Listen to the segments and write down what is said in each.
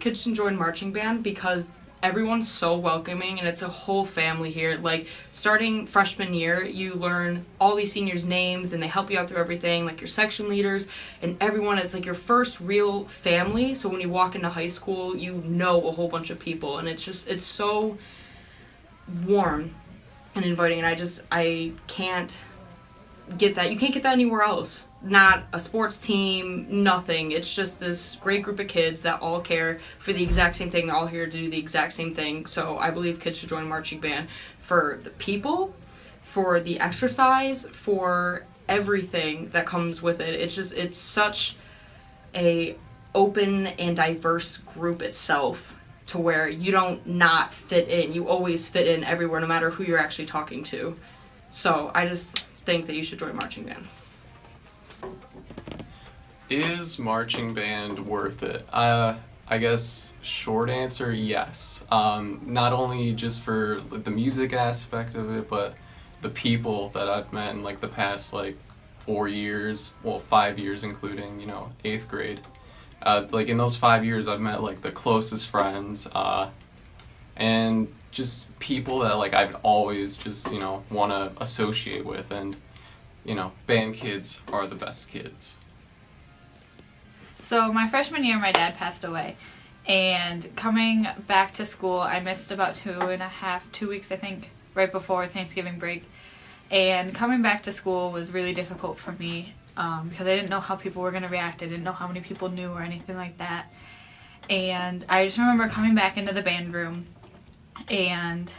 kids should join marching band because everyone's so welcoming and it's a whole family here. Like, starting freshman year, you learn all these seniors' names and they help you out through everything, like your section leaders and everyone. It's like your first real family. So when you walk into high school, you know a whole bunch of people, and it's so warm and inviting, and I can't get that. You can't get that anywhere else. Not a sports team, nothing. It's just this great group of kids that all care for the exact same thing. They're all here to do the exact same thing. So I believe kids should join marching band for the people, for the exercise, for everything that comes with it. It's such a open and diverse group itself, to where you don't not fit in. You always fit in everywhere, no matter who you're actually talking to. So I just think that you should join marching band. Is marching band worth it? I guess short answer, yes. Not only just for the music aspect of it, but the people that I've met in the past 4 years, well 5 years including 8th grade. In those 5 years I've met the closest friends, and just people that I'd always just want to associate with, and band kids are the best kids. So my freshman year, my dad passed away, and coming back to school, I missed about 2 weeks, I think, right before Thanksgiving break. And coming back to school was really difficult for me because I didn't know how people were going to react. I didn't know how many people knew or anything like that. And I just remember coming back into the band room, and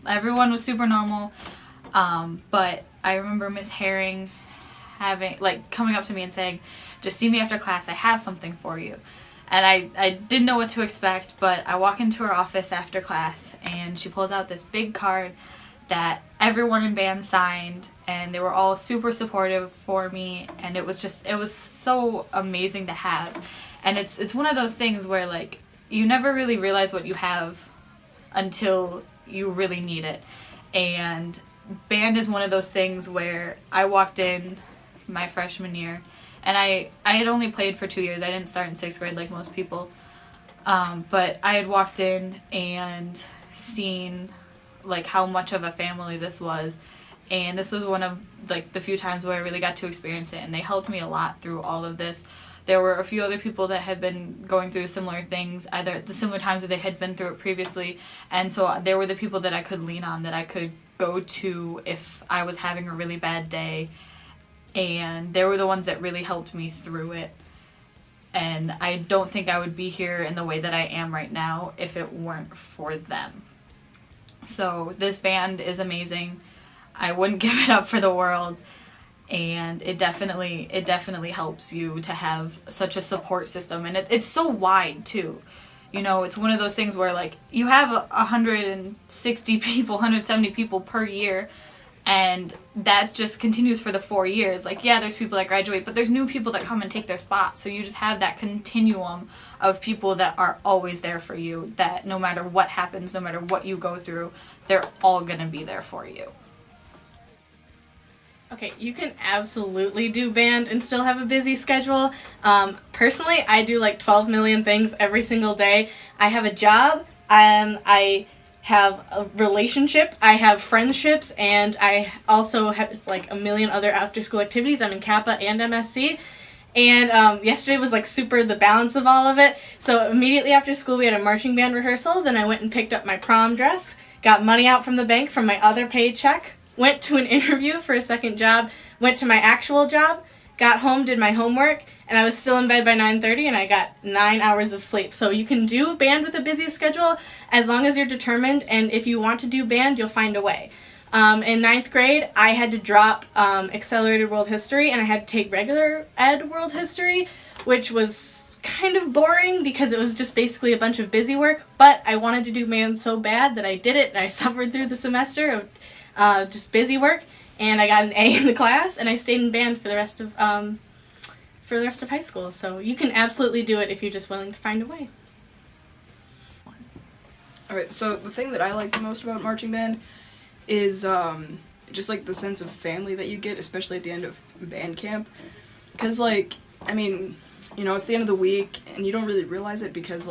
everyone was super normal, but I remember Miss Herring coming up to me and saying, "Just see me after class, I have something for you." And I didn't know what to expect, but I walk into her office after class, and she pulls out this big card that everyone in band signed, and they were all super supportive for me, and it was so amazing to have. And it's one of those things where you never really realize what you have until you really need it. And band is one of those things where I walked in my freshman year, and I had only played for 2 years. I didn't start in 6th grade like most people, but I had walked in and seen how much of a family this was, and this was one of the few times where I really got to experience it, and they helped me a lot through all of this. There were a few other people that had been going through similar things, either at the similar times or they had been through it previously, and so there were the people that I could lean on, that I could go to if I was having a really bad day, and they were the ones that really helped me through it. And I don't think I would be here in the way that I am right now if it weren't for them. So this band is amazing. I wouldn't give it up for the world, and it definitely helps you to have such a support system, and it's so wide too. It's one of those things where you have 160 people, 170 people per year, and that just continues for the 4 years. There's people that graduate, but there's new people that come and take their spot. So you just have that continuum of people that are always there for you, that no matter what happens, no matter what you go through, they're all going to be there for you. Okay, you can absolutely do band and still have a busy schedule. Personally, I do 12 million things every single day. I have a job, I have a relationship, I have friendships, and I also have a million other after school activities. I'm in Kappa and MSC. And yesterday was super the balance of all of it. So immediately after school we had a marching band rehearsal. Then I went and picked up my prom dress, got money out from the bank from my other paycheck, went to an interview for a second job, went to my actual job, got home, did my homework, and I was still in bed by 9:30, and I got 9 hours of sleep. So you can do band with a busy schedule as long as you're determined, and if you want to do band, you'll find a way. In 9th grade, I had to drop Accelerated World History, and I had to take regular ed World History, which was kind of boring because it was just basically a bunch of busy work, but I wanted to do band so bad that I did it, and I suffered through the semester of just busy work, and I got an A in the class, and I stayed in band for the rest of high school. So you can absolutely do it if you're just willing to find a way. Alright, so the thing that I like the most about marching band is just the sense of family that you get, especially at the end of band camp. Because it's the end of the week, and you don't really realize it because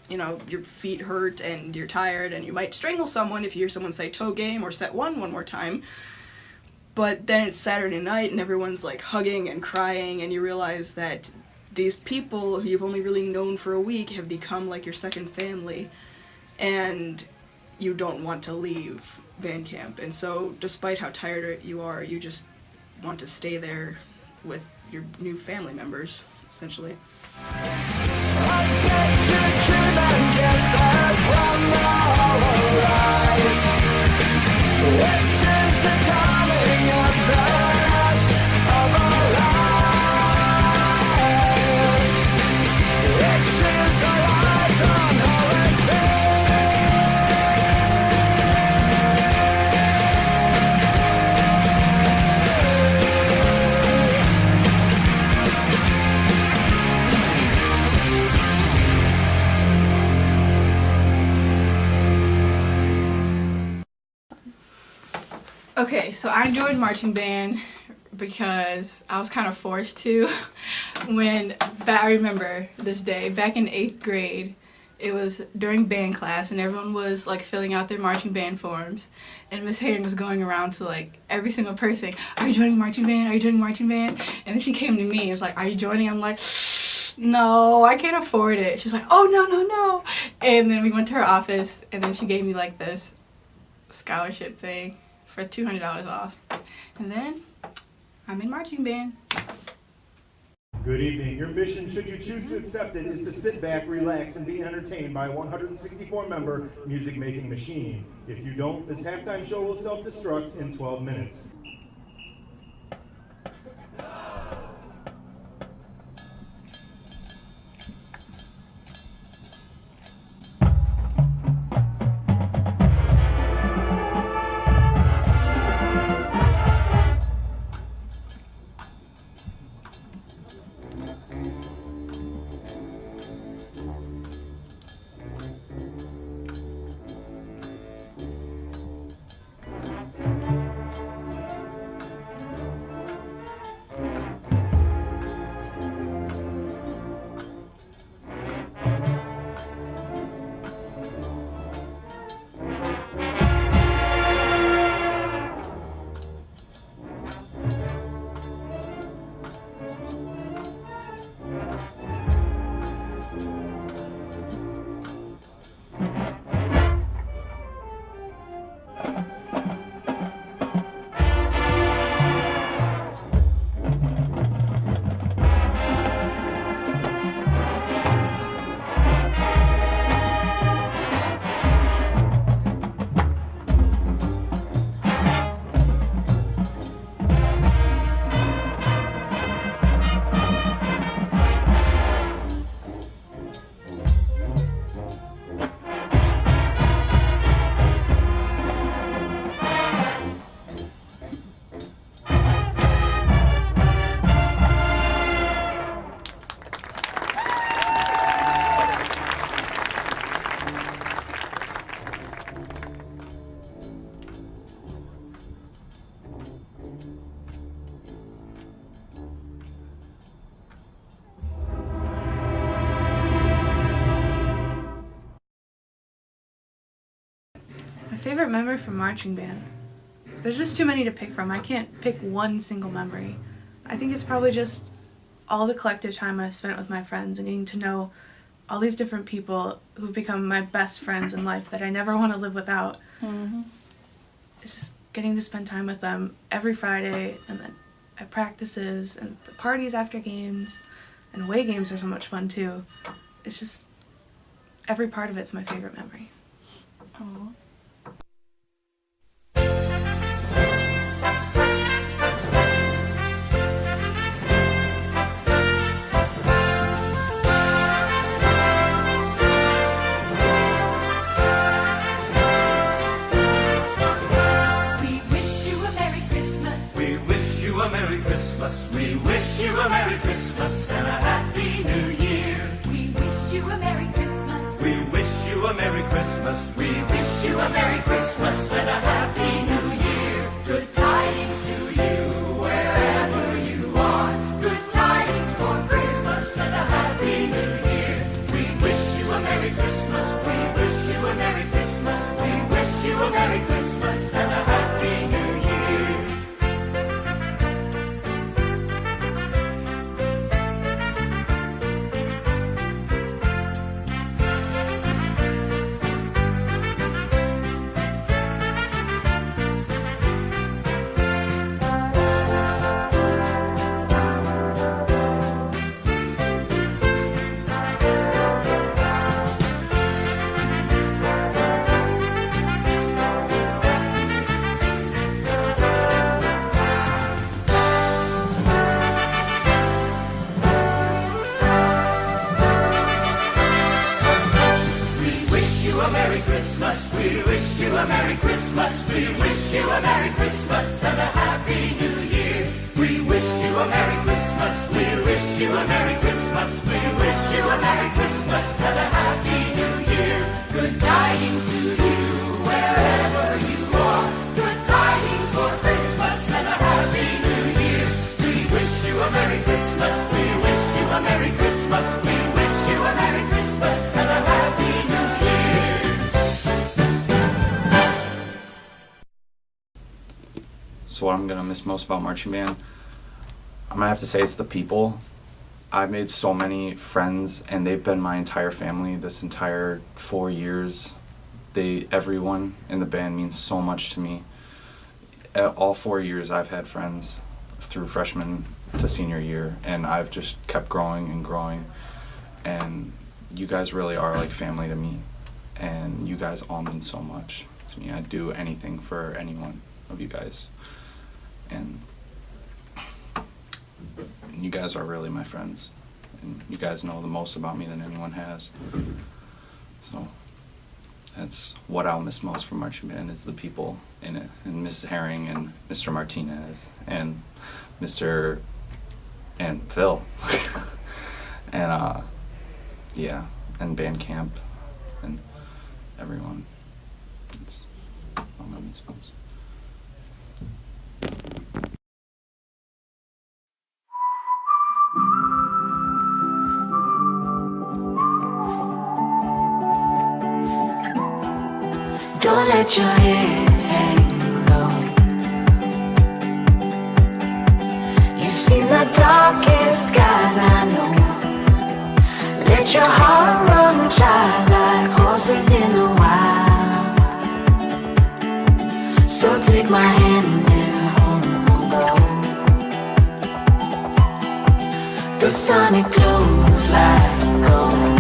you know, your feet hurt and you're tired and you might strangle someone if you hear someone say toe game or set one more time. But then it's Saturday night and everyone's like hugging and crying, and you realize that these people who you've only really known for a week have become like your second family, and you don't want to leave band camp. And so despite how tired you are, you just want to stay there with your new family members, essentially. Okay, so I joined marching band because I was kind of forced to. I remember this day, back in 8th grade, it was during band class and everyone was like filling out their marching band forms, and Miss Hayden was going around to like every single person, "Are you joining marching band? Are you joining marching band?" And then she came to me and was like, "Are you joining?" I'm like, "No, I can't afford it." She was like, "Oh, no." And then we went to her office and then she gave me like this scholarship thing for $200 off. And then I'm in marching band. Good evening. Your mission, should you choose to accept it, is to sit back, relax, and be entertained by a 164-member music-making machine. If you don't, this halftime show will self-destruct in 12 minutes. My favorite memory from marching band. There's just too many to pick from. I can't pick one single memory. I think it's probably just all the collective time I've spent with my friends and getting to know all these different people who've become my best friends in life that I never want to live without. Mm-hmm. It's just getting to spend time with them every Friday, and then at practices and the parties after games, and away games are so much fun too. It's just, every part of it's my favorite memory. Aww. We wish you a Merry Christmas and a Happy New Year. We wish you a Merry Christmas. We wish you a Merry Christmas. We wish you a Merry Christmas and a Happy New Year. Good tidings to you wherever you are. Good tidings for Christmas and a Happy New Year. We wish wish you a Merry Christmas. We wish you a Merry Christmas and a Happy New Year. Good tidings to you wherever you are. Good tidings for Christmas and a Happy New Year. We wish you a Merry Christmas. We wish you a Merry Christmas. We wish you a Merry Christmas and a Happy New Year. So what I'm gonna miss most about marching band, I'm gonna have to say it's the people. I've made so many friends, and they've been my entire family this entire 4 years. Everyone in the band means so much to me. All 4 years I've had friends through freshman to senior year, and I've just kept growing and growing. And you guys really are like family to me, and you guys all mean so much to me. I'd do anything for any one of you guys. And you guys are really my friends, and you guys know the most about me than anyone has. So that's what I'll miss most from marching band, is the people in it, and Mrs. Herring and Mr. Martinez and Mr. and Phil and yeah, and band camp and everyone. It's what I'll miss most. Don't let your head hang low. You've seen the darkest skies, I know. Let your heart run child like horses in the wild. So take my hand and home we'll go. The sun it glows like gold.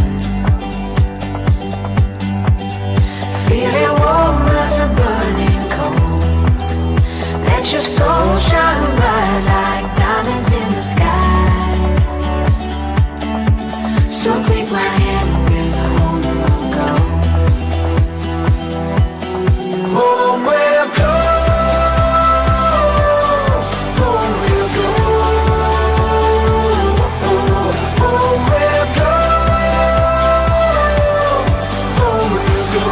Feeling warm as a burning coal. Let your soul shine bright like diamonds in the sky. So take my hand and home we'll go. Home we'll go. Home we'll go. Home we'll go. Home we'll go.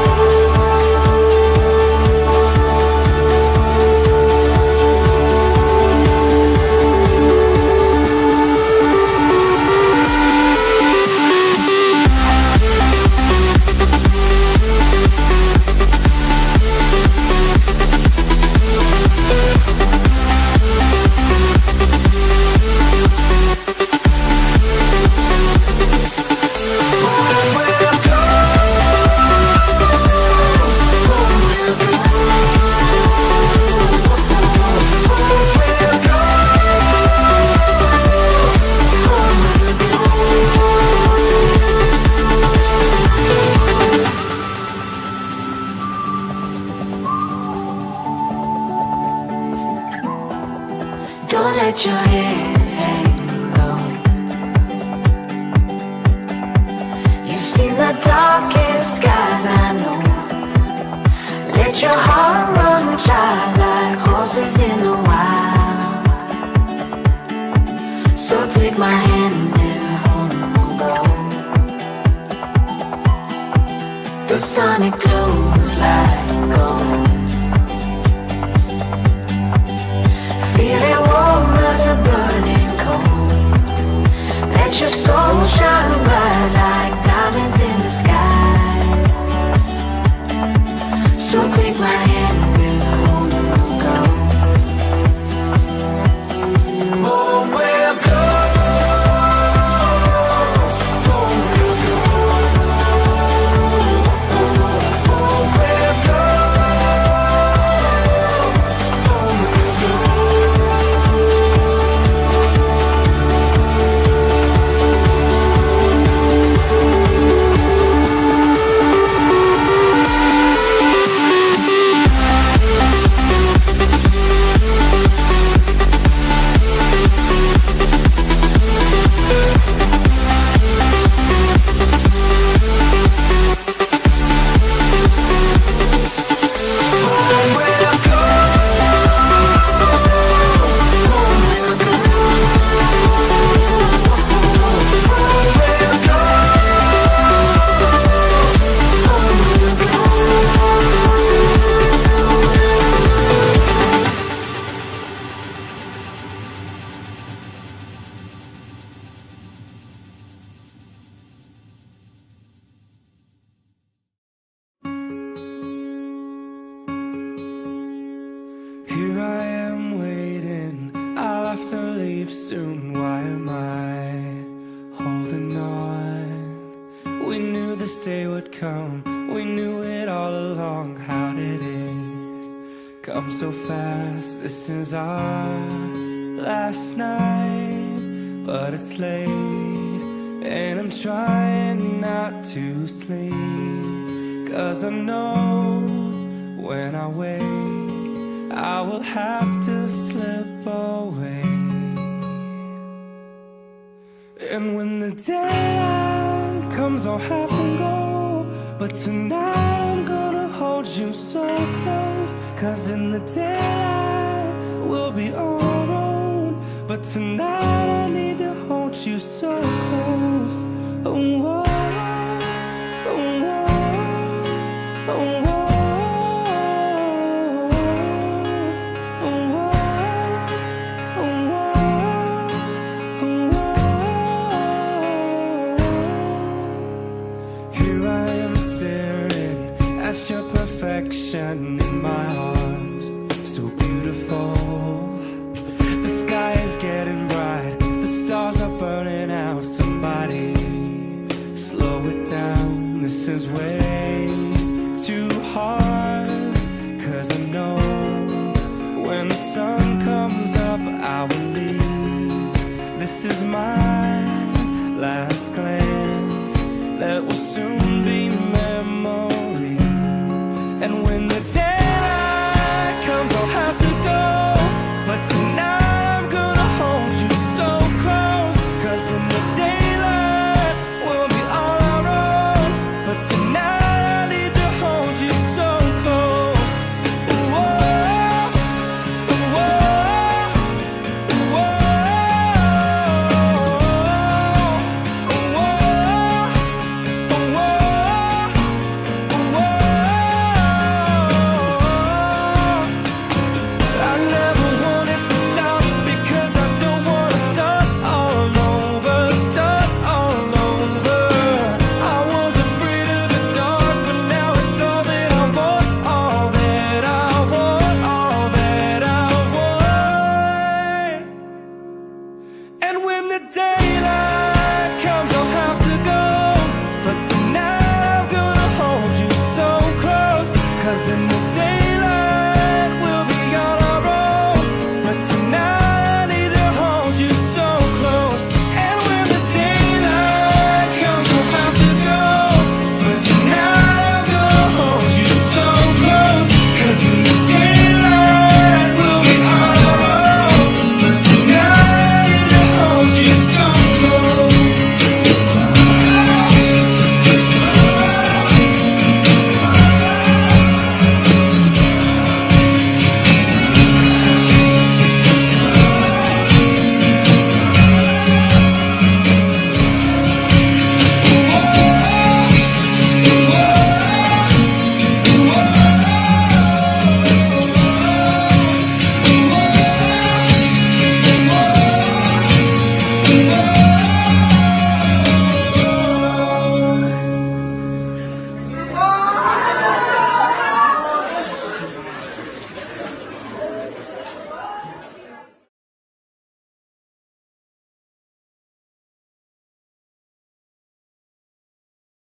Don't let your head hang low. You've seen the darkest skies, I know. Let your heart run child like horses in the wild. So take my hand and home we'll go. The sun it glows like gold. Feeling warm as a burning coal. Let your soul shine bright like diamonds in the sky. So take my hand and home we'll go. Home we'll go. Home we'll go. Home we'll go. Home we'll go. would come. We knew it all along. How did it come so fast? This is our last night, but it's late, and I'm trying not to sleep, 'cause I know when I wake I will have to slip away. And when the daylight comes I'll have to go, but tonight I'm gonna hold you so close, 'cause in the daylight we'll be all alone, but tonight I need to hold you so close. Oh, oh, oh, oh, oh, oh. Your perfection in my arms, so beautiful. The sky is getting bright, the stars are burning out. Somebody slow it down, this is way too hard. 'Cause I know when the sun comes up I will leave. This is my last glance that will soon be memory. And when the daylight comes I'll have to go, but tonight I'm gonna hold you so close, 'cause in the daylight we'll be on our own, but tonight I need to hold you so close. Ooh, oh, ooh, oh, ooh, oh, ooh, oh, ooh, oh. And when the daylight